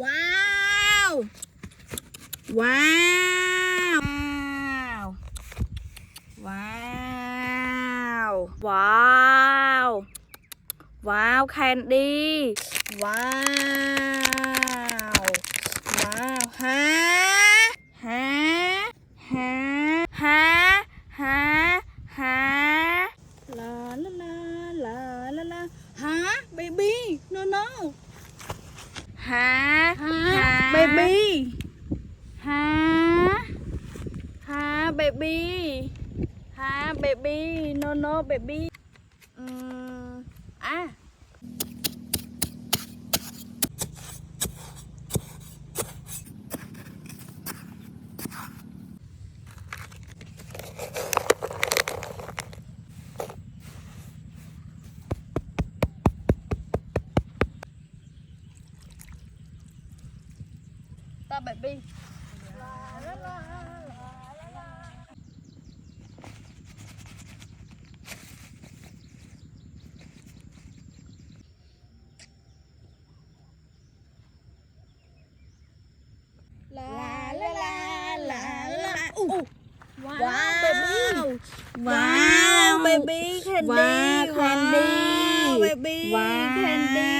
ว้าวว้าวว้าวว้าวว้าวแคนดี้ว้าวว้าวฮะฮะฮะฮะฮะฮะลาลาลาลาลาลาฮะเบบี้โนโนฮะฮะเบบี้ฮะฮะเบบี้ฮะเบบี้โนโนเบบี้อ่ะตาเบบี้ลาลาลาลาลาอู้ว้าวเบบี้ว้าวเบบี้แคนดี้ว้าวแคนดี้เบบี้แคนดี้